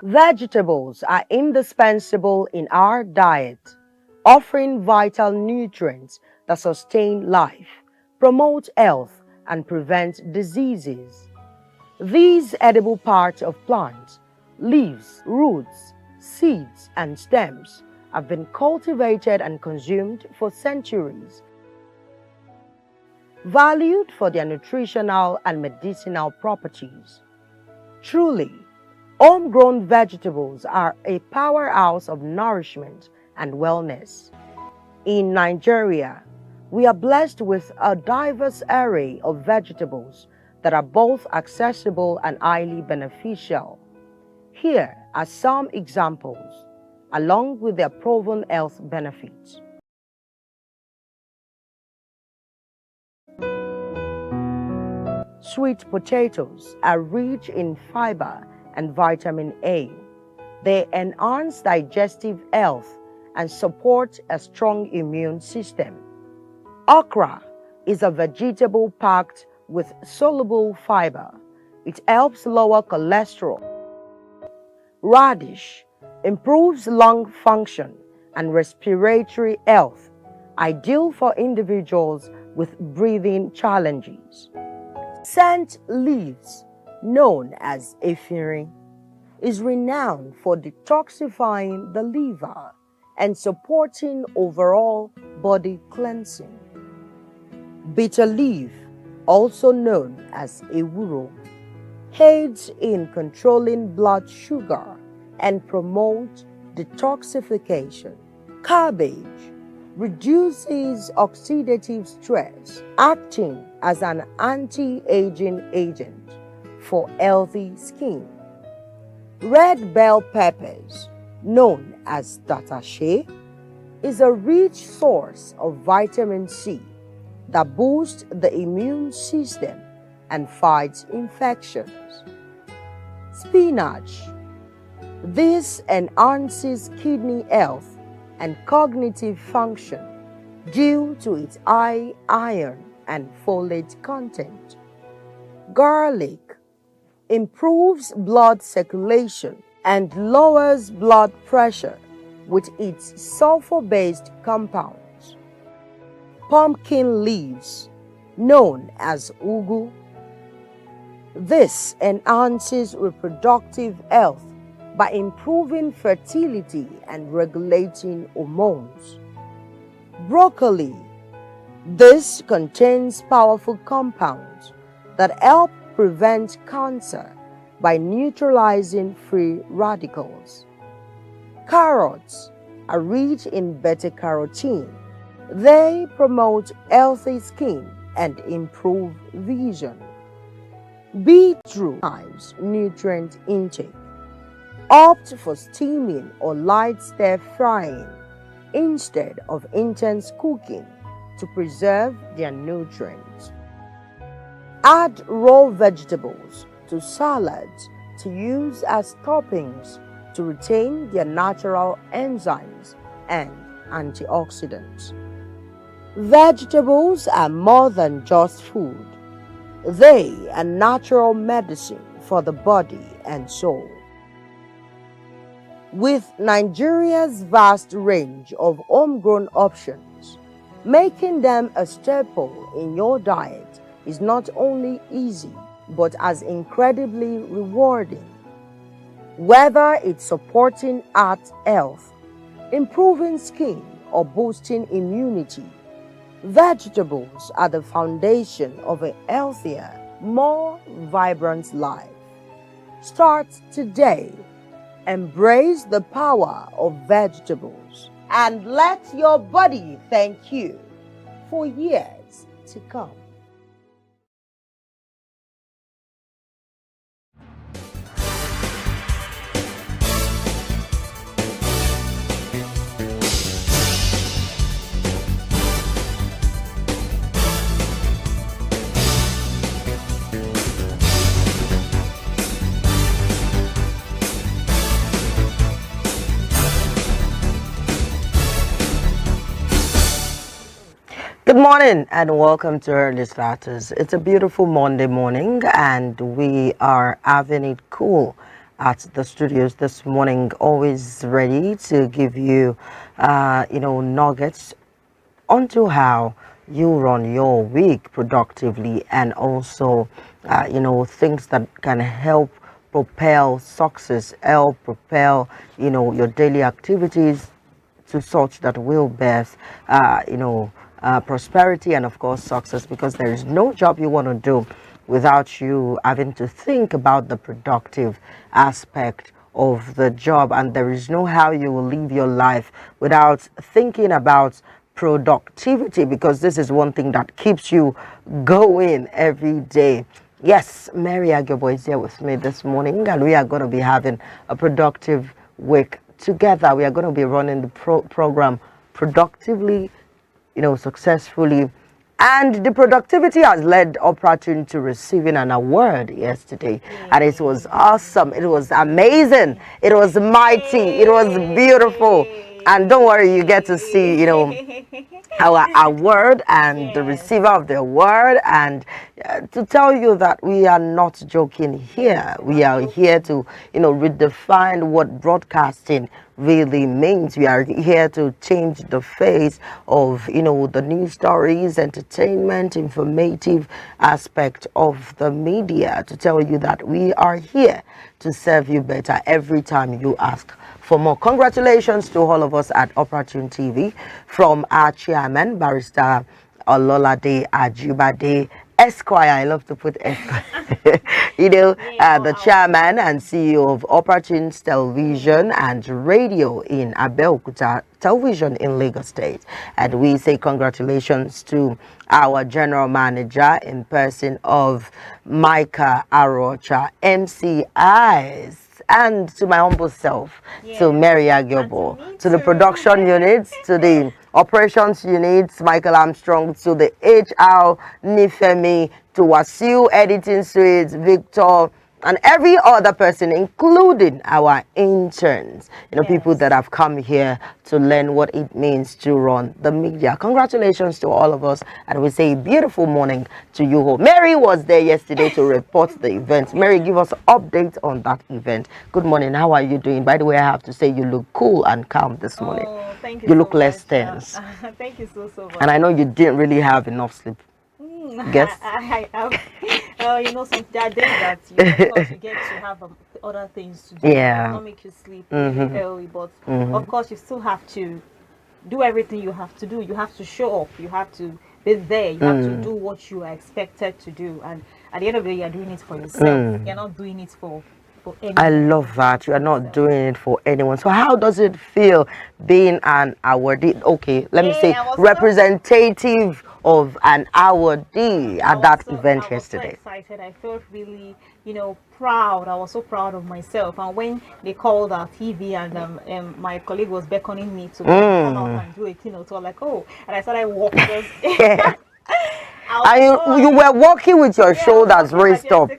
Vegetables are indispensable in our diet, offering vital nutrients that sustain life, promote health, and prevent diseases. These edible parts of plants, leaves, roots, seeds, and stems have been cultivated and consumed for centuries, valued for their nutritional and medicinal properties. Truly, homegrown vegetables are a powerhouse of nourishment and wellness. In Nigeria, we are blessed with a diverse array of vegetables that are both accessible and highly beneficial. Here are some examples, along with their proven health benefits. Sweet potatoes are rich in fiber and vitamin A. They enhance digestive health and support a strong immune system. Okra is a vegetable packed with soluble fiber. It helps lower cholesterol. Radish improves lung function and respiratory health, ideal for individuals with breathing challenges. Scent leaves, known as ephedrine, is renowned for detoxifying the liver and supporting overall body cleansing. Bitter leaf, also known as ewuro, aids in controlling blood sugar and promotes detoxification. Cabbage reduces oxidative stress, acting as an anti-aging agent for healthy skin. Red bell peppers, known as datashe, is a rich source of vitamin C that boosts the immune system and fights infections. Spinach. This enhances kidney health and cognitive function due to its high iron and folate content. Garlic improves blood circulation and lowers blood pressure with its sulfur-based compounds. Pumpkin leaves, known as ugu. This enhances reproductive health by improving fertility and regulating hormones. Broccoli. This contains powerful compounds that help prevent cancer by neutralizing free radicals. Carrots are rich in beta-carotene. They promote healthy skin and improve vision. Beetroot times nutrient intake. Opt for steaming or light stir frying instead of intense cooking to preserve their nutrients. Add raw vegetables to salads to use as toppings to retain their natural enzymes and antioxidants. Vegetables are more than just food. They are natural medicine for the body and soul. With Nigeria's vast range of homegrown options, making them a staple in your diet is not only easy, but as incredibly rewarding. Whether it's supporting heart health, improving skin, or boosting immunity, vegetables are the foundation of a healthier, more vibrant life. Start today. Embrace the power of vegetables and let your body thank you for years to come. Good morning and welcome to Early Starters. It's a beautiful Monday morning and we are having it cool at the studios this morning, always ready to give you, nuggets onto how you run your week productively, and also, things that can help propel success, help propel, your daily activities to such that will birth, prosperity and of course success, because there is no job you want to do without you having to think about the productive aspect of the job, and there is no how you will live your life without thinking about productivity, because this is one thing that keeps you going every day. Yes, Mary Agyobo is here with me this morning, and we are going to be having a productive week together. We are going to be running the program productively, successfully. And the productivity has led Operatune to receiving an award yesterday. And it was awesome. It was amazing. It was mighty. It was beautiful. And don't worry, you get to see, our award and the receiver of the award. And to tell you that we are not joking here. We are here to, redefine what broadcasting really means. We are here to change the face of, the news stories, entertainment, informative aspect of the media, to tell you that we are here to serve you better every time you ask for more. Congratulations to all of us at Operatune TV, from our chairman, Barrister Ololade Ajibade Esquire. I love to put Esquire. The chairman and CEO of Operatune Television and Radio in Abeokuta Television in Lagos State. And we say congratulations to our general manager in person of Micah Arocha, MCIs, and to my humble self, to Mary Agyobo, to the production units, to the operations units, Michael Armstrong, to the HR Nifemi, to Wasiu Editing Suite, Victor, and every other person, including our interns, people that have come here to learn what it means to run the media. Congratulations to all of us, and we say beautiful morning to you all. Mary was there yesterday to report the event. Mary, give us an update on that event. Good morning. How are you doing? By the way, I have to say you look cool and calm this morning. Thank you. You look less tense. Thank you so much. And I know you didn't really have enough sleep. Guess. Some there are days that of course you get to have other things to do. Yeah. Not make you sleep really early, but of course you still have to do everything you have to do. You have to show up. You have to be there. You have to do what you are expected to do. And at the end of the day, you're doing it for yourself. You're not doing it for anyone. I love that. You are not doing it for anyone. So how does it feel being an awardee? Okay, let me say representative of an awardee at that event yesterday. So excited. I felt really, proud. I was so proud of myself. And when they called our TV and my colleague was beckoning me to come out and do a keynote, so I was like, oh, and I started walking. And you were walking with your shoulders raised up. So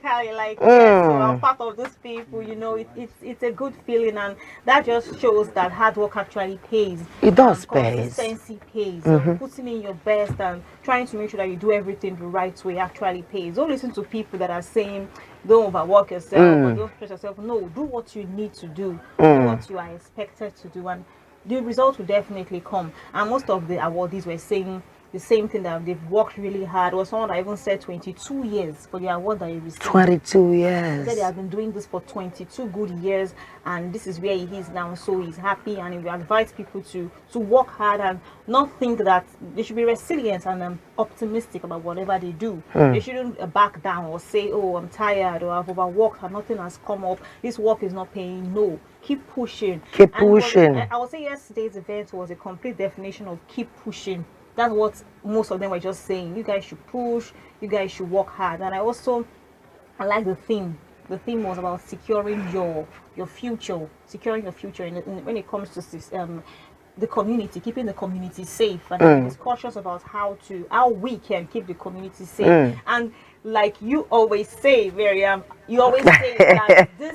I'm part of these people, it's a good feeling, and that just shows that hard work actually pays. It does pay. Consistency pays. Putting in your best and trying to make sure that you do everything the right way actually pays. Don't listen to people that are saying don't overwork yourself or don't stress yourself. No, do what you need to do. Do what you are expected to do, and the result will definitely come. And most of the awardees were saying the same thing, that they've worked really hard. Or someone that even said 22 years for the award that he received. 22 years. He said they have been doing this for 22 good years, and this is where he is now. So he's happy, and he will advise people to work hard and not think that they should be resilient and optimistic about whatever they do. They shouldn't back down or say, oh, I'm tired, or I've overworked and nothing has come up. This work is not paying. No. Keep pushing. Keep pushing. I would say yesterday's event was a complete definition of keep pushing. That's what most of them were just saying. You guys should push. You guys should work hard. And I like the theme. The theme was about securing your future, securing your future. When it comes to the community, keeping the community safe, and it's cautious about how we can keep the community safe. And like you always say, Miriam, you always say that this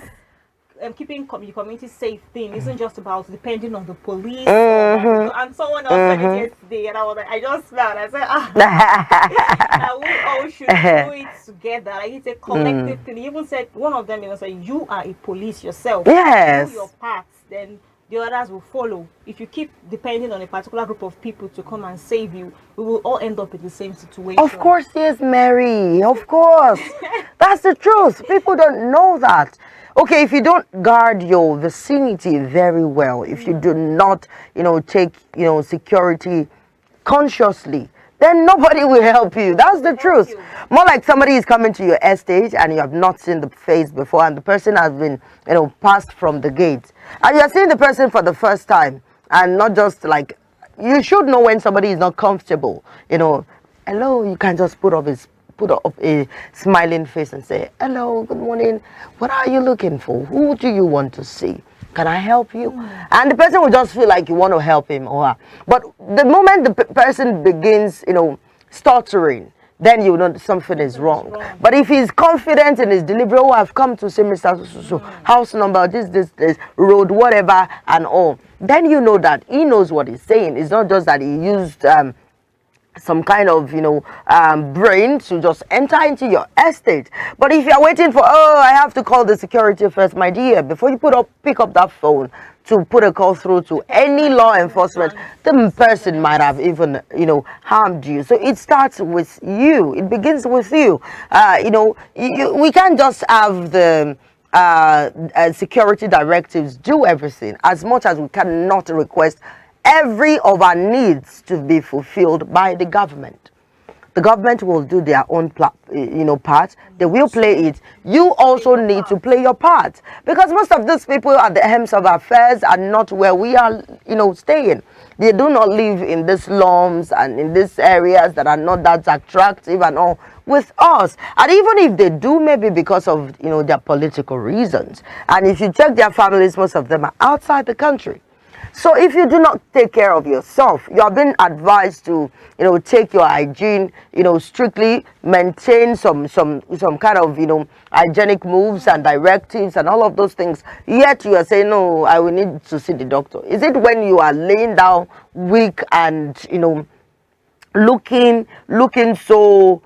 keeping the community safe thing isn't just about depending on the police. And someone else said it yesterday, and I was like, I just smiled. I said, that we all should do it together. Like it's a collective thing. He even said, one of them even said, you are a police yourself. Yes. Do your part, then the others will follow. If you keep depending on a particular group of people to come and save you, we will all end up in the same situation. Of course, yes, Mary. Of course. That's the truth. People don't know that. Okay, if you don't guard your vicinity very well, if you do not, take, security consciously, then nobody will help you. That's the truth. More like somebody is coming to your estate and you have not seen the face before, and the person has been, passed from the gate. And you're seeing the person for the first time, and not just like, you should know when somebody is not comfortable. Hello, you can just put up a smiling face and say, hello, good morning. What are you looking for? Who do you want to see? Can I help you? And the person will just feel like you want to help him or her. But the moment the person begins, stuttering, then you know something is wrong. But if he's confident in his delivery, oh, I've come to see Mr. So, house number, this, road, whatever, and all, then you know that he knows what he's saying. It's not just that he used some kind of brain to just enter into your estate. But if you're waiting for, oh, I have to call the security first, my dear, before you pick up that phone to put a call through to any law enforcement, the person might have even harmed you. So it starts with you. It begins with you. We can't just have the security directives do everything, as much as we cannot request every of our needs to be fulfilled by the government. The government will do their own part. They will play it. You also need to play your part, because most of these people at the helms of affairs are not where we are staying. They do not live in these slums and in these areas that are not that attractive and all with us. And even if they do, maybe because of their political reasons. And if you check their families, most of them are outside the country. So if you do not take care of yourself, you are being advised to, take your hygiene, strictly maintain some kind of, hygienic moves and directives and all of those things. Yet you are saying, no, I will need to see the doctor. Is it when you are laying down weak and, looking so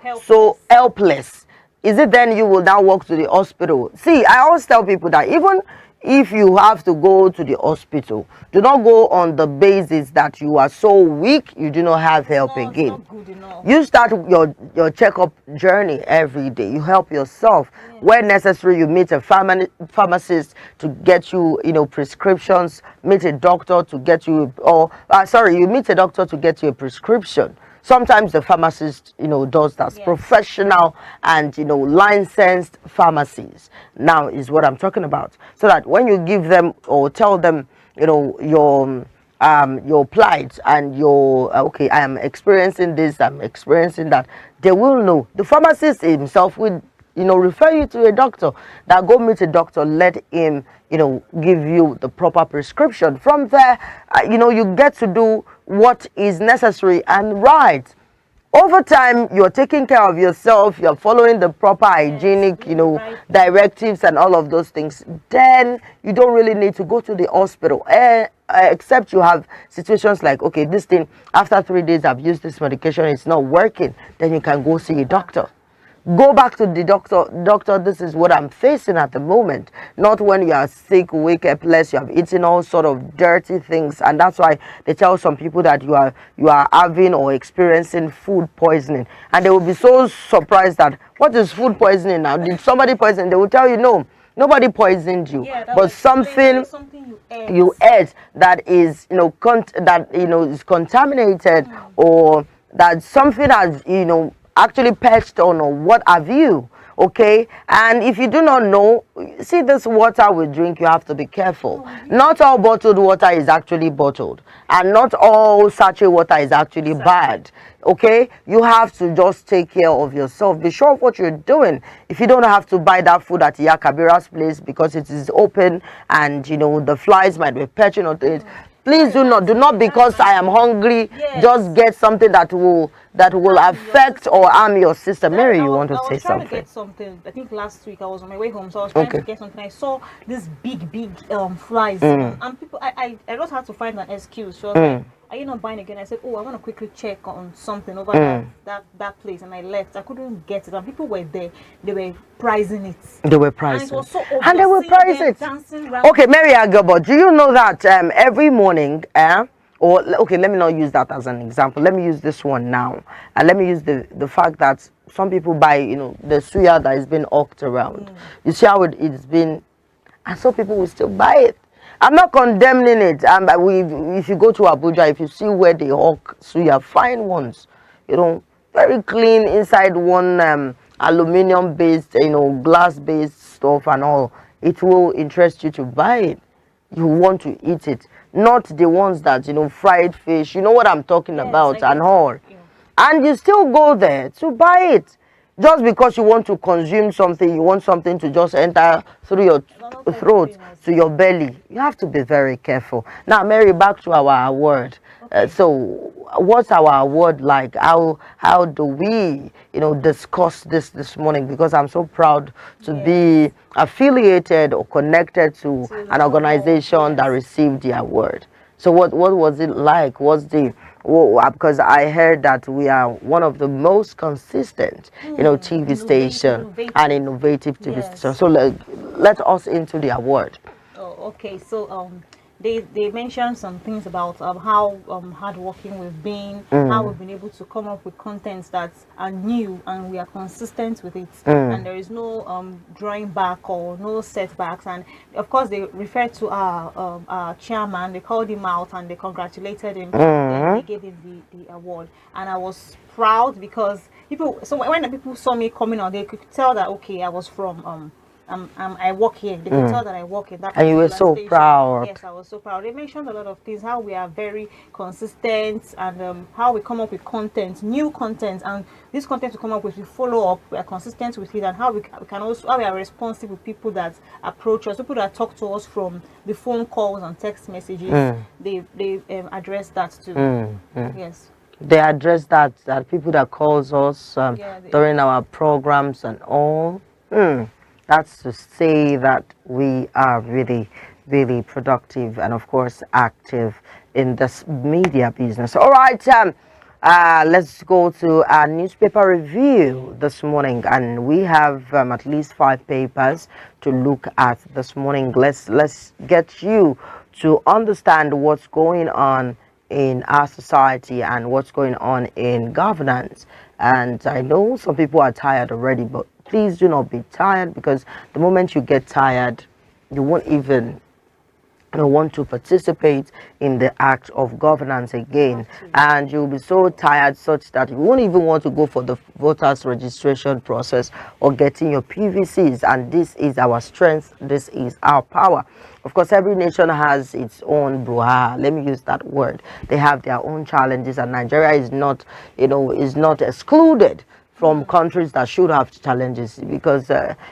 helpless? Is it then you will now walk to the hospital? See, I always tell people that even if you have to go to the hospital, do not go on the basis that you are so weak you do not have help again. Not good enough. You start your checkup journey every day. You help yourself. When necessary, you meet a pharmacist to get you prescriptions. Meet a doctor to get you, you meet a doctor to get you a prescription. Sometimes the pharmacist, does that. Yes. Professional and, licensed pharmacies now is what I'm talking about. So that when you give them or tell them, your plight and okay, I am experiencing this, I'm experiencing that, they will know. The pharmacist himself will, refer you to a doctor. That go meet a doctor, let him, give you the proper prescription. From there, you get to do what is necessary and right. Over time, you're taking care of yourself, you're following the proper hygienic, directives and all of those things. Then you don't really need to go to the hospital, except you have situations like, okay, this thing, after 3 days I've used this medication, it's not working. Then you can go see a doctor. Go back to the doctor, this is what I'm facing at the moment. Not when you are sick, weak, helpless, you have eaten all sort of dirty things. And that's why they tell some people that you are having or experiencing food poisoning. And they will be so surprised that, what is food poisoning now? Did somebody poison? They will tell you, no, nobody poisoned you. But something you ate that is, is contaminated, or that something has, actually perched on, or what have you. Okay, and if you do not know, see, this water we drink, you have to be careful. Not all bottled water is actually bottled, and not all sachet water is actually bad. Okay, you have to just take care of yourself. Be sure of what you're doing. If you don't have to buy that food at Yakabira's place because it is open and the flies might be perching on it, Please do not because I am hungry, Yes. just get something that will affect or harm your system. Mary, you want to say I was trying to something? get something. I think last week I was on my way home, so I was trying to get something. I saw this big flies, and people. I just had to find an excuse. She was like, "Are you not buying again?" I said, "Oh, I want to quickly check on something over that place," and I left. I couldn't get it, and people were there. They were pricing it. They were And pricing. it was so obvious. And they will Seeing price them it. dancing around. Okay, Mary Agabo, do you know that every morning, or okay, let me not use that as an example. Let me use this one now. And let me use the fact that some people buy, the suya that has been hawked around. You see how it's been, and some people will still buy it. I'm not condemning it. But if you go to Abuja, if you see where they hawk suya, fine ones, very clean inside one aluminium based, glass based stuff and all, it will interest you to buy it. You want to eat it, not the ones that fried fish, you know what I'm talking about, and all. And you still go there to buy it just because you want to consume something, you want something to just enter through your throat to your belly. You have to be very careful. Now, Mary, back to our award. So what's our award like? How do we discuss this morning? Because I'm so proud to be affiliated or connected to an organization that received the award. So what was it like? Because I heard that we are one of the most consistent TV station and innovative TV station. So let us into the award. Oh, okay. So they mentioned some things about how hardworking we've been, how we've been able to come up with contents that are new and we are consistent with it, and there is no drawing back or no setbacks. And of course, they referred to our chairman. They called him out and they congratulated him. Then they gave him the award, and I was proud because people. So when the people saw me coming on, they could tell that okay, I was from I work here. They could tell that I work in that. And you were so station. proud. Yes, I was so proud. They mentioned a lot of things, how we are very consistent, and how we come up with content, new content, and this content we come up with, we follow up, we are consistent with it, and how we can also, how we are responsive with people that approach us, people that talk to us from the phone calls and text messages. They address that too. Yes. They address that people that calls us during our programs and all. That's to say that we are really, really productive and, of course, active in this media business. All right, let's go to our newspaper review this morning, and we have at least 5 papers to look at this morning. Let's get you to understand what's going on in our society and what's going on in governance. And I know some people are tired already, but please do not be tired, because the moment you get tired, you won't even want to participate in the act of governance again, and you'll be so tired such that you won't even want to go for the voters registration process or getting your PVCs. And this is our strength, this is our power. Of course, every nation has its own brouhaha. Let me use that word. They have their own challenges, and Nigeria is not excluded from countries that should have challenges, because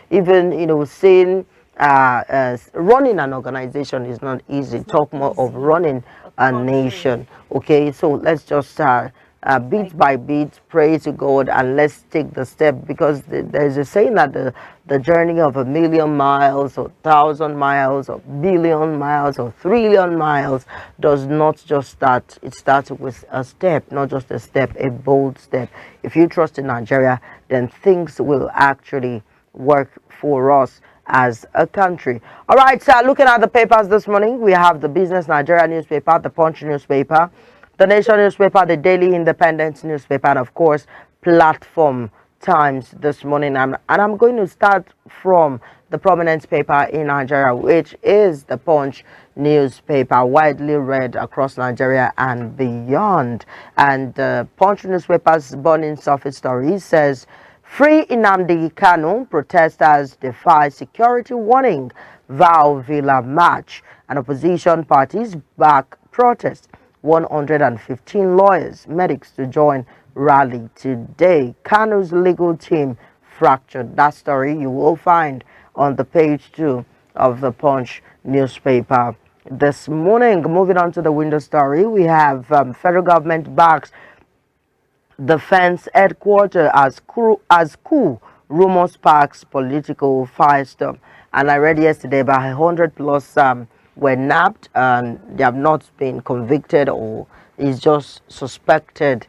even seeing running an organization is not easy. Talk more of running a nation. Okay, so let's just bit by bit pray to God, and let's take the step, because there's a saying that the journey of 1,000,000 miles or 1,000 miles or billion miles or trillion miles does not just start. It starts with a step, not just a step, a bold step. If you trust in Nigeria, then things will actually work for us as a country. All right, so looking at the papers this morning, we have the Business Nigeria newspaper, the Punch newspaper, the Nation newspaper, the Daily Independent newspaper, and of course Platform Times this morning. And I'm going to start from the prominent paper in Nigeria, which is the Punch newspaper, widely read across Nigeria and beyond. And Punch newspaper's burning surface story says, "Free Nnamdi Kanu, protesters defy security warning, vow Villa march, and opposition parties back protest. 115 lawyers, medics to join rally today. Kanu's legal team fractured." That story you will find on the page 2 of the Punch newspaper this morning. Moving on to the window story, we have federal government backs defense headquarters as coup. Rumor sparks political firestorm. And I read yesterday about 100 plus were nabbed and they have not been convicted or is just suspected,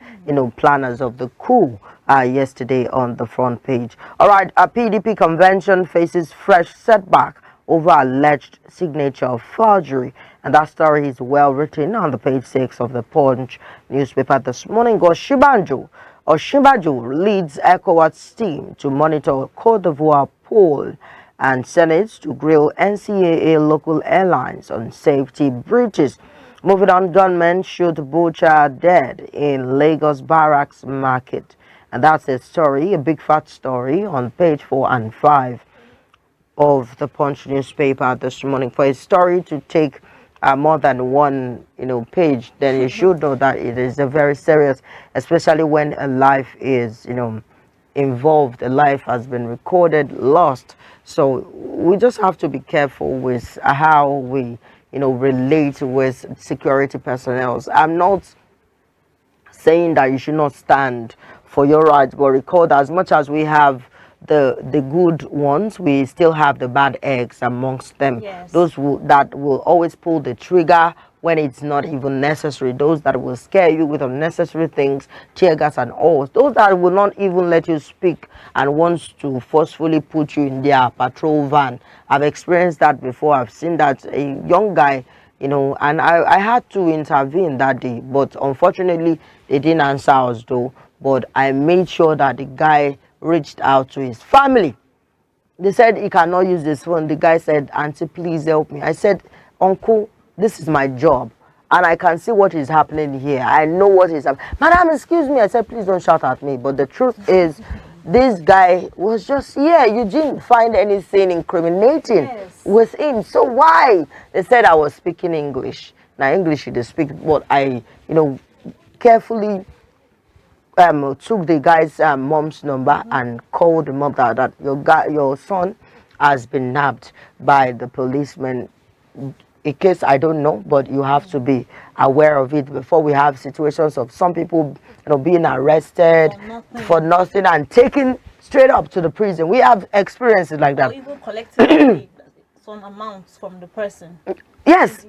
planners of the coup. Yesterday on the front page. All right, a PDP convention faces fresh setback over alleged signature forgery. And that story is well written on the page 6 of the Punch newspaper this morning. Oshimbajo leads ECOWAS team to monitor Cote d'Ivoire poll and Senate to grill NCAA local airlines on safety breaches. Moving on, gunmen shoot butcher dead in Lagos barracks market. And that's a story, a big fat story on page 4 and 5 of the Punch newspaper this morning. For a story to take more than one page, then you should know that it is a very serious, especially when a life is involved, a life has been recorded, lost. So we just have to be careful with how we relate with security personnel. I'm not saying that you should not stand for your rights, but recall that as much as we have the good ones, we still have the bad eggs amongst them. Yes. Those that will always pull the trigger when it's not even necessary. Those that will scare you with unnecessary things, tear gas and all. Those that will not even let you speak and wants to forcefully put you in their patrol van. I've experienced that before. I've seen that a young guy, and I had to intervene that day, but unfortunately they didn't answer us though. But I made sure that the guy reached out to his family. They said he cannot use this phone. The guy said, "Auntie, please help me." I said, "Uncle, this is my job and I can see what is happening here. I know what is happening." "Madam, excuse me." I said, "Please don't shout at me." But the truth is, this guy was just here. You didn't find anything incriminating with him. So why? They said I was speaking English. Now English they speak, but I, carefully took the guy's mom's number and called the mom that your son has been nabbed by the policeman. In case I don't know, but you have to be aware of it before we have situations of some people being arrested for nothing and taken straight up to the prison. We have experiences like that. Or even collecting some amounts from the person. Yes.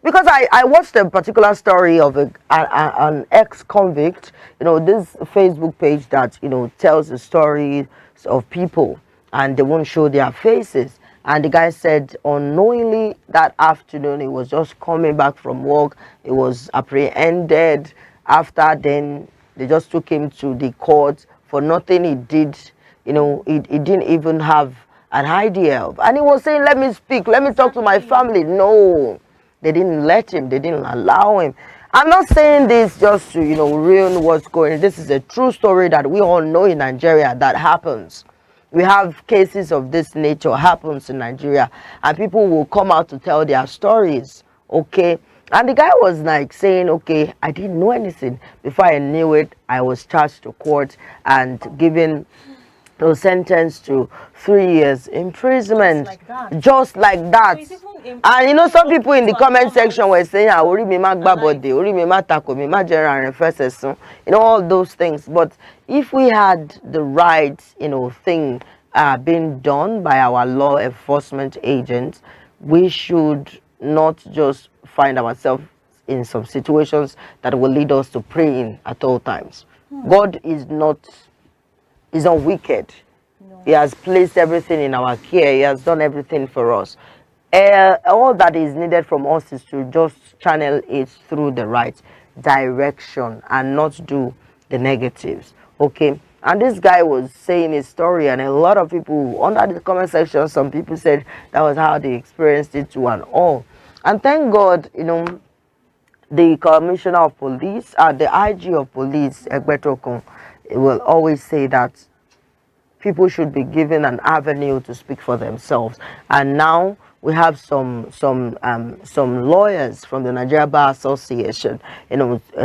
Because I watched a particular story of an ex-convict, this Facebook page that, tells the stories of people and they won't show their faces. And the guy said unknowingly that afternoon he was just coming back from work. He was apprehended. After then, they just took him to the court for nothing he did. He didn't even have an idea of. And he was saying, "Let me speak, let me talk to my family." No, they didn't let him, they didn't allow him. I'm not saying this just to ruin what's going on. This is a true story that we all know in Nigeria that happens. We have cases of this nature happens in Nigeria, and people will come out to tell their stories. Okay, and the guy was like saying, "Okay, I didn't know anything. Before I knew it, I was charged to court and given was sentenced to 3 years imprisonment." Just like that. And some people in the comment section were saying, "Ori mi ma gba bode, ori mi ma tako mi ma jera references," all those things. But if we had the right thing being done by our law enforcement agents, we should not just find ourselves in some situations that will lead us to praying at all times. God is not wicked. No. He has placed everything in our care. He has done everything for us. All that is needed from us is to just channel it through the right direction and not do the negatives. Okay. And this guy was saying his story, and a lot of people under the comment section, some people said that was how they experienced it too and all. And thank God, the commissioner of police, the IG of police, Egbetokun, will always say that people should be given an avenue to speak for themselves. And now we have some lawyers from the Nigeria Bar Association,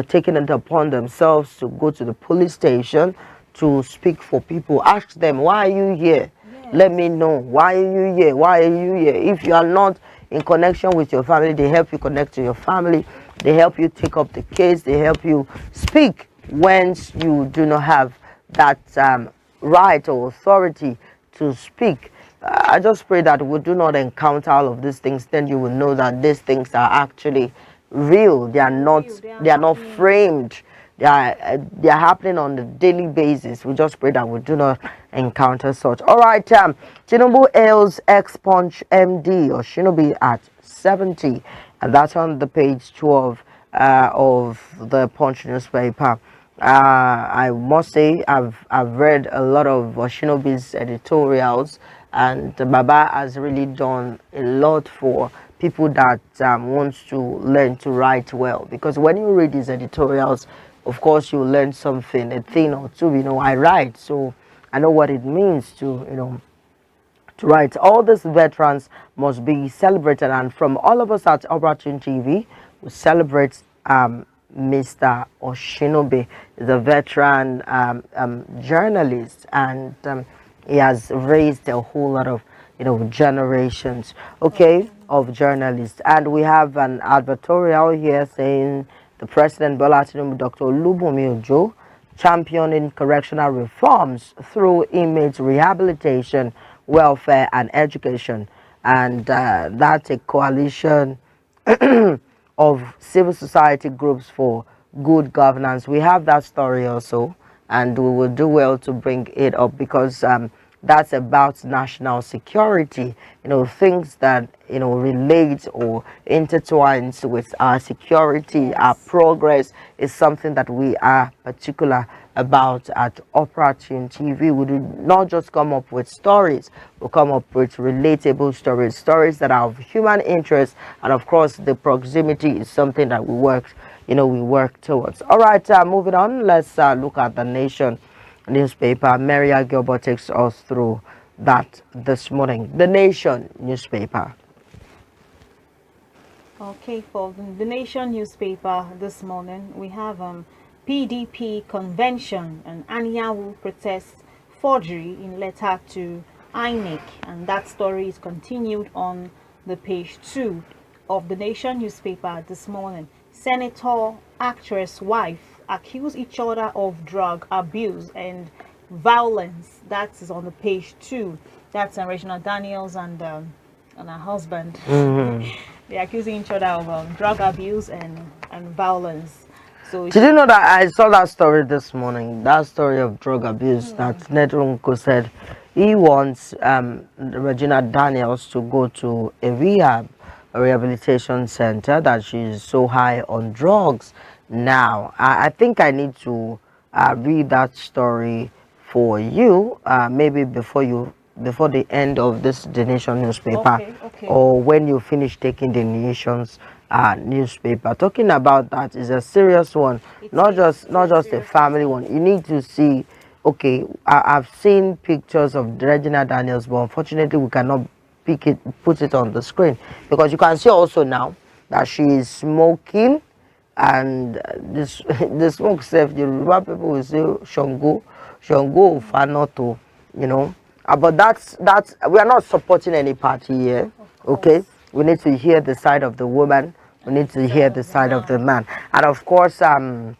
taking it upon themselves to go to the police station to speak for people. Ask them, "Why are you here? Yes. Let me know. Why are you here? Why are you here? If you are not in connection with your family. They help you connect to your family. They help you take up the case. They help you speak when you do not have that right or authority to speak. I just pray that we do not encounter all of these things. Then you will know that these things are actually real. They are not. Real, They are not happening. framed. They are happening on a daily basis. We just pray that we do not encounter such. All right. Tinubu hails ex-Punch MD or Shinobi at 70, and that's on the page 12 of the Punch newspaper. I must say I've read a lot of Shinobi's editorials, and Baba has really done a lot for people that wants to learn to write well. Because when you read his editorials, of course you learn something, a thing or two. I write, so I know what it means to right. All these veterans must be celebrated, and from all of us at Operatune TV, we celebrate Mr. Oshinobe. He's a veteran journalist, and he has raised a whole lot of generations, okay, of journalists. And we have an advertorial here saying the President Bola Tinubu, Dr. Olubunmi Ojo, championing correctional reforms through inmate rehabilitation, welfare, and education. And that's a coalition of civil society groups for good governance. We have that story also, and we will do well to bring it up because that's about national security, things that relate or intertwines with our security. Our progress is something that we are particular about at Operatune TV. We do not just come up with stories, we come up with relatable stories that are of human interest, and of course the proximity is something that we work towards. All right, moving on, let's look at the Nation newspaper. Maria Gilbert takes us through that this morning. The Nation newspaper. Okay, for the Nation newspaper this morning, we have PDP convention and Anyanwu protests forgery in letter to INEC, and that story is continued on the page 2 of the Nation newspaper this morning. Senator, actress, wife accuse each other of drug abuse and violence. That is on the page 2. That's Regina Daniels and her husband. They're accusing each other of drug abuse and violence. So did you know that I saw that story this morning? That story of drug abuse that Nedunko said he wants Regina Daniels to go to a rehabilitation center, that she's so high on drugs now. I think I need to read that story for you, maybe before the end of this The Nation newspaper, okay. or when you finish taking the Nation's newspaper. Talking about that is a serious one, not just a family one. You need to see. Okay, I've seen pictures of Regina Daniels, but unfortunately we cannot put it on the screen, because you can see also now that she is smoking, and this the smoke self, the Yoruba people will say Shango Fanoto, but that's we are not supporting any party here. Okay, we need to hear the side of the woman, we need to hear the side of the man, and of course that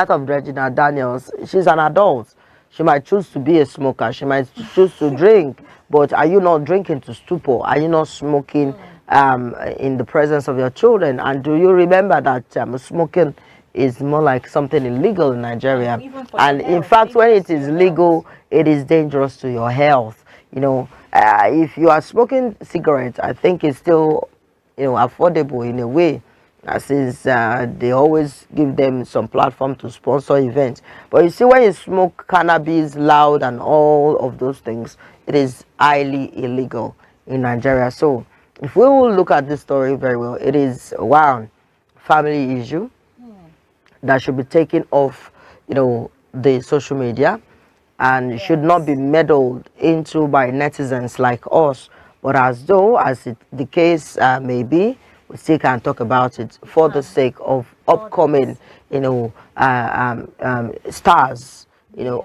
of Regina Daniels, she's an adult. She might choose to be a smoker, she might choose to drink, but are you not drinking to stupor? Are you not smoking in the presence of your children? And do you remember that smoking is more like something illegal in Nigeria? And in fact, when it is legal, it is dangerous to your health. If you are smoking cigarettes, I think it's still affordable in a way, since they always give them some platform to sponsor events. But you see, when you smoke cannabis loud and all of those things, it is highly illegal in Nigeria. So if we will look at this story very well, it is family issue that should be taken off the social media, and should not be meddled into by netizens like us. But as the case may be, we still can talk about it for the sake of upcoming stars,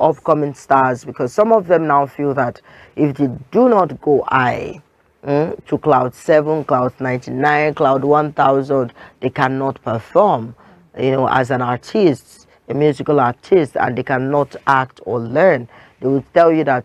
upcoming stars, because some of them now feel that if they do not go high, to cloud 7, cloud 99, cloud 1000. They cannot perform, as an artist, a musical artist, and they cannot act or learn. They will tell you that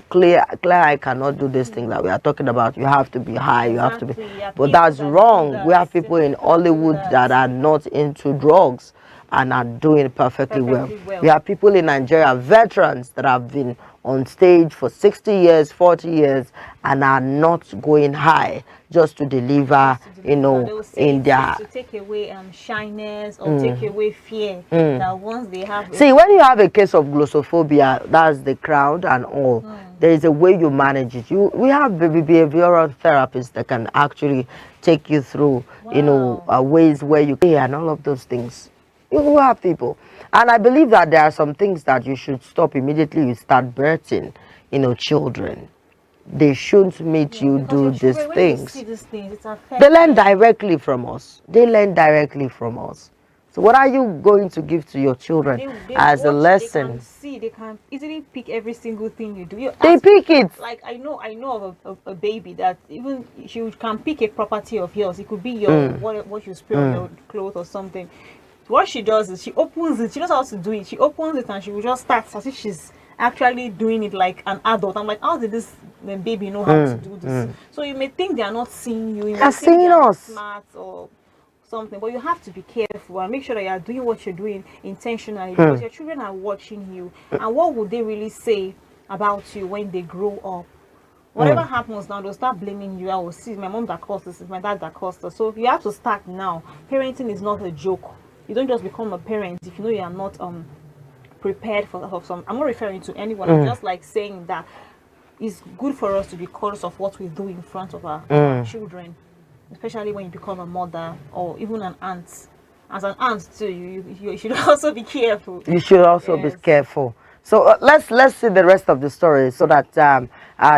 clear eye cannot do this thing that we are talking about. You have to be high, you have to be. Exactly, yeah, But people that's that wrong. do We that, have people in people that do Hollywood that are not into drugs and are doing perfectly well. perfectly well. We have people in Nigeria, veterans that have been on stage for 60 years, 40 years, and are not going high just to deliver, They will say in their. to take away shyness or take away fear that once they have. See, when you have a case of glossophobia, that's the crowd and all. There is a way you manage it. We have behavioral therapists that can actually take you through, ways where you can, and all of those things. You have people, and I believe that there are some things that you should stop immediately you start birthing, children. They shouldn't make you do these things. They learn directly from us. They learn directly from us. So what are you going to give to your children as a lesson? They can easily pick every single thing you do. They pick it. Like I know of a baby that even she can pick a property of yours. It could be your what you spray on your clothes or something. What she does is she opens it. She knows how to do it. She opens it and she will just start as if she's actually doing it like an adult. I'm like, how did this baby know how to do this? So you may think they are not seeing you. You may think they are smart or something, but you have to be careful and make sure that you are doing what you're doing intentionally, because your children are watching you. And what would they really say about you when they grow up? Whatever happens now, they'll start blaming you. I will see my mom that caused this, it's my dad that caused this. So you have to start now. Parenting is not a joke. You don't just become a parent if you know you are not prepared for some. I'm not referring to anyone. I'm just like saying that it's good for us to be conscious of what we do in front of our children, especially when you become a mother or even an aunt. As an aunt too, you should also be careful. You should also be careful. So let's see the rest of the story so that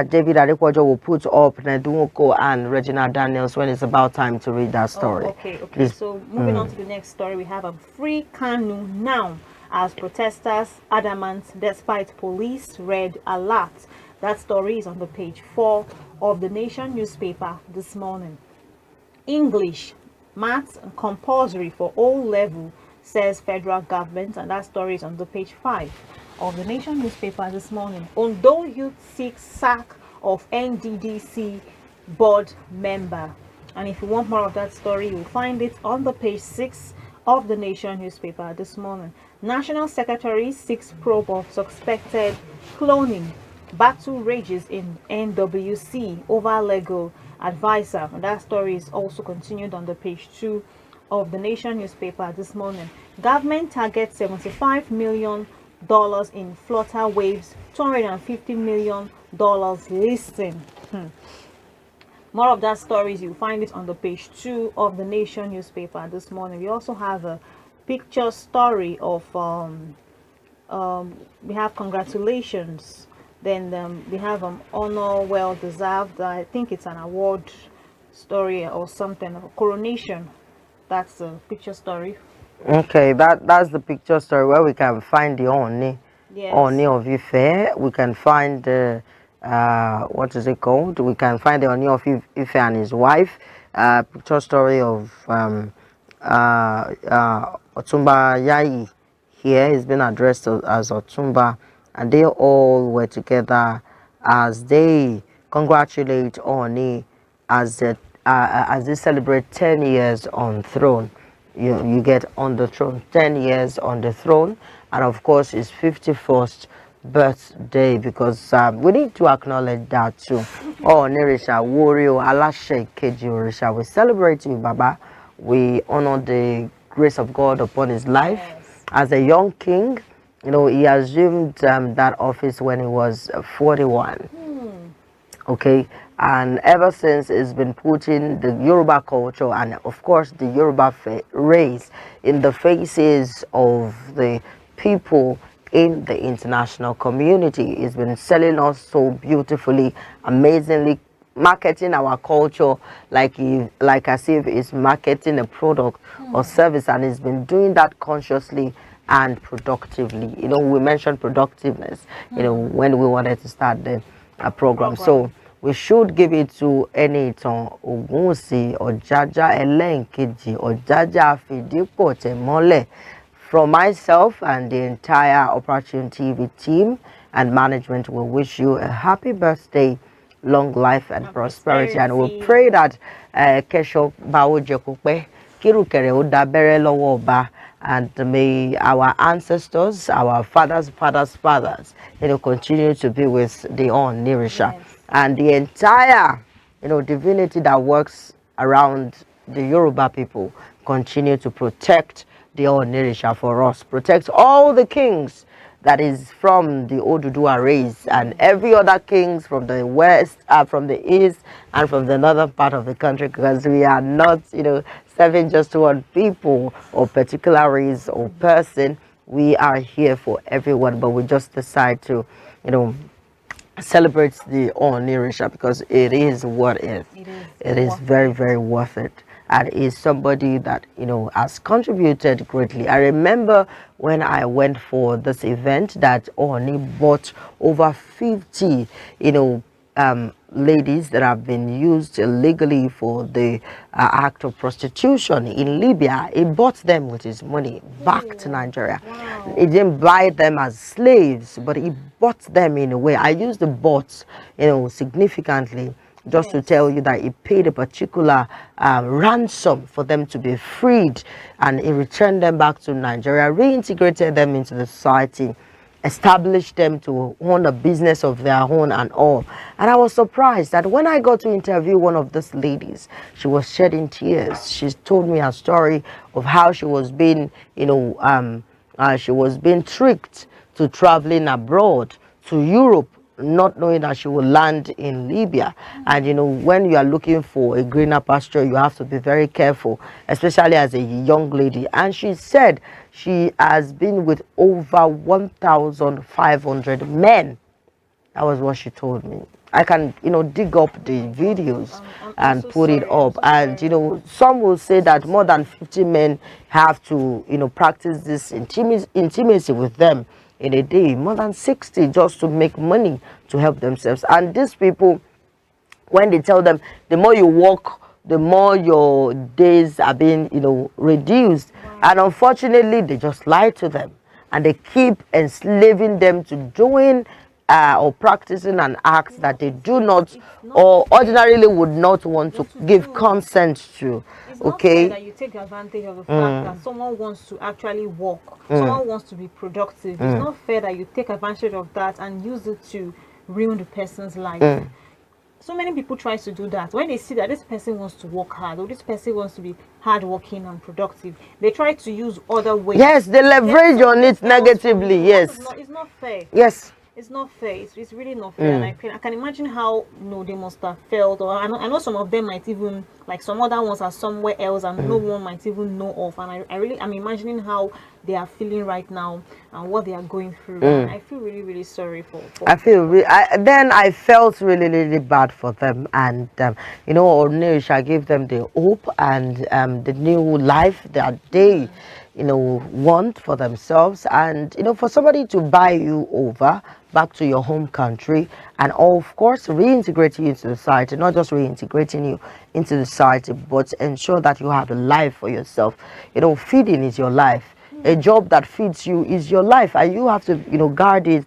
David Adekwajo will put up Nedunwoko and Regina Daniels when it's about time to read that story. Okay. Please. So moving on to the next story, we have a free Kanu now as protesters adamant despite police red alert. That story is on the page 4 of the Nation newspaper this morning. English, maths compulsory for all level, says federal government, and that story is on the page 5 of the Nation newspaper this morning. Ondo youth seeks sack of NDDC board member. And if you want more of that story, you'll find it on the page 6 of the Nation newspaper this morning. National Secretary seeks probe of suspected cloning. Battle rages in NWC over legal advisor. And that story is also continued on the page 2 of the Nation newspaper this morning. Government targets $75 million in Flutter Waves, $250 million listing. More of that stories, you find it on the page 2 of the Nation newspaper this morning. We also have a picture story of we have congratulations. Then we have honor well deserved. I think it's an award story or something, a coronation. That's the picture story. Okay, that's the picture story where we can find the Oni, Oni of Ife. We can find the what is it called? We can find the Oni of Ife and his wife. Picture story of Otumba Yayi. Here he's been addressed as Otumba, and they all were together as they congratulate Oni as they celebrate 10 years on throne. You get on the throne, 10 years on the throne, and of course his 51st birthday, because we need to acknowledge that too. Oh, Nerisha, Wario, Alashe, Keji Orisha, we celebrate you, Baba. We honor the grace of God upon his life. As a young king, he assumed that office when he was 41. Okay, and ever since it's been putting the Yoruba culture and of course the Yoruba race in the faces of the people in the international community. It's been selling us so beautifully, amazingly, marketing our culture like as if it's marketing a product or service, and it's been doing that consciously and productively. We mentioned productiveness when we wanted to start the program. So we should give it to Eniton Ogunsi Ojaja Elenkeji Ojaja Fidipo Temole. From myself and the entire Operatune TV team and management, we wish you a happy birthday, long life and prosperity. And we pray that Kesho Bawo Jekupe Kirukere Udabere Lowoba, and may our ancestors, our fathers, continue to be with the on Nirisha. Yes. And the entire, divinity that works around the Yoruba people continue to protect the Onirisha for us, protect all the kings that is from the Oduduwa race and every other kings from the west, from the east, and from the northern part of the country, because we are not, serving just one people or particular race or person. We are here for everyone, but we just decide to, celebrate the Onirisha because it is what it is. It is very, very worth it. And is somebody that has contributed greatly. I remember when I went for this event that Oni bought over 50 ladies that have been used illegally for the act of prostitution in Libya. He bought them with his money back to Nigeria. Wow. He didn't buy them as slaves, but he bought them in a way. I used the bought significantly, just to tell you that he paid a particular ransom for them to be freed, and he returned them back to Nigeria, reintegrated them into the society, established them to own a business of their own and all. And I was surprised that when I got to interview one of these ladies, she was shedding tears. She told me a story of how she was being, she was being tricked to traveling abroad to Europe, not knowing that she will land in Libya. And when you are looking for a greener pasture, you have to be very careful, especially as a young lady. And she said she has been with over 1,500 men. That was what she told me. I can dig up the videos and so put it up. So and some will say that more than 50 men have to practice this intimacy with them in a day, more than 60, just to make money to help themselves. And these people, when they tell them the more you work, the more your days are being reduced. And unfortunately, they just lie to them, and they keep enslaving them to doing or practicing an act that they do not or ordinarily would not want to give consent to. It's not fair that you take advantage of the fact that someone wants to actually work, someone wants to be productive. It's not fair that you take advantage of that and use it to ruin the person's life. So many people try to do that. When they see that this person wants to work hard or this person wants to be hardworking and productive, they try to use other ways. Yes, they leverage on it negatively. Yes, it's not fair. Yes. It's not fair. It's really not fair. And I can imagine how they must have felt. Or I know some of them might even, like some other ones are somewhere else and no one might even know of. And I'm imagining how they are feeling right now and what they are going through. And I feel really, really sorry for I felt really, really bad for them. And Onirisha gave them the hope and the new life that they want for themselves. And for somebody to buy you over back to your home country and of course reintegrate you into the society, not just reintegrating you into the society, but ensure that you have a life for yourself. Feeding is your life. A job that feeds you is your life, and you have to guard it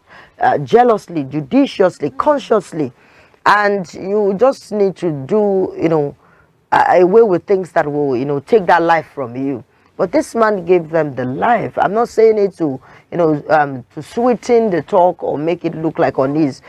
jealously, judiciously, consciously. And you just need to do away with things that will take that life from you. But this man gave them the life. I'm not saying it to, to sweeten the talk or make it look like on his.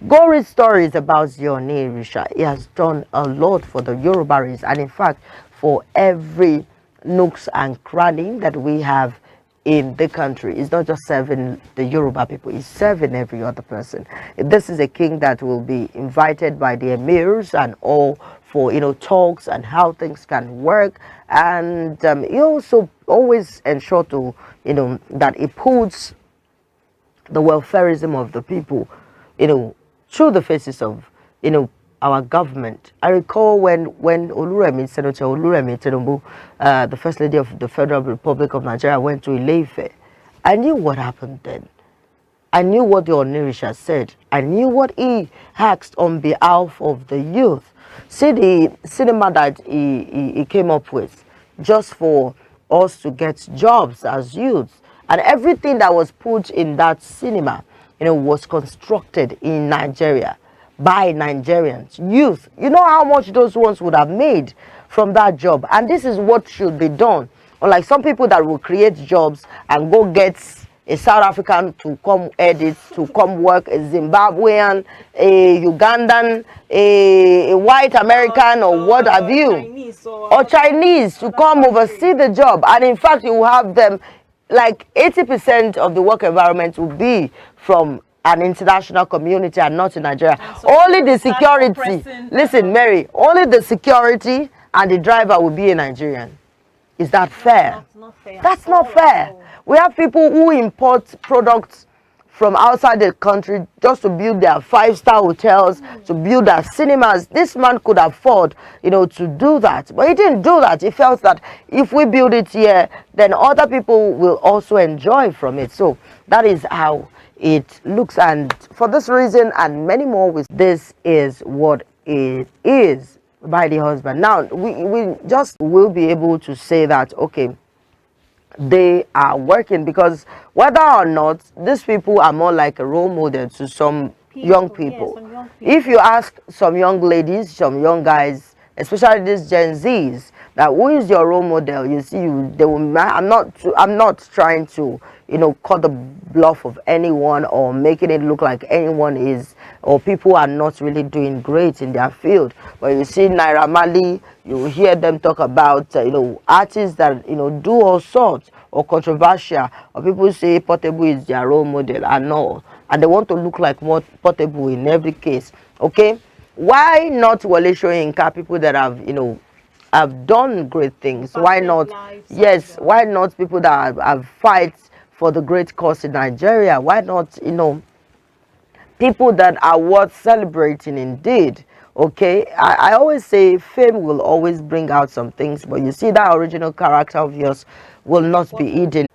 Go read stories about Onirisha. He has done a lot for the Yoruba race, and in fact, for every nooks and cranny that we have in the country. It's not just serving the Yoruba people, it's serving every other person. This is a king that will be invited by the emirs and all for talks and how things can work. And he also always ensure to that he puts the welfareism of the people through the faces of our government. I recall when Senator Oluremi Tinubu, the First Lady of the Federal Republic of Nigeria, went to Ile-Ife. I knew what happened then. I knew what the Onirisha said. I knew what he asked on behalf of the youth. See the cinema that he came up with just for us to get jobs as youths. And everything that was put in that cinema, was constructed in Nigeria by Nigerians, youth. You know how much those ones would have made from that job. And this is what should be done. Unlike some people that will create jobs and go get a South African to come edit, to come work, a Zimbabwean, a Ugandan, a white American, or what have you, Chinese or Chinese to come oversee the job. And in fact, you will have them, like 80% of the work environment will be from an international community and not in Nigeria. So only the security, listen, Mary, only the security and the driver will be a Nigerian. Is that fair? Not fair. That's not fair. We have people who import products from outside the country just to build their 5-star hotels, to build their cinemas. This man could afford, to do that. But he didn't do that. He felt that if we build it here, then other people will also enjoy from it. So that is how it looks. And for this reason and many more, this is what it is by the husband. Now, we just will be able to say that, okay, they are working, because whether or not these people are more like a role model to some young people. Some young people. If you ask some young ladies, some young guys, especially these Gen Zs, that who is your role model, you see, they will. I'm not trying to, cut the bluff of anyone or making it look like anyone is, or people are not really doing great in their field. But you see Naira Marley, you hear them talk about, artists that, do all sorts, or controversial, or people say Portable is their role model and all. And they want to look like more Portable in every case. Okay? Why not Wale Soyinka, people that have done great things? Why not? Yes, why not people that have fight for the great cause in Nigeria? Why not, people that are worth celebrating indeed? Okay, I always say fame will always bring out some things, but you see that original character of yours will not be hidden.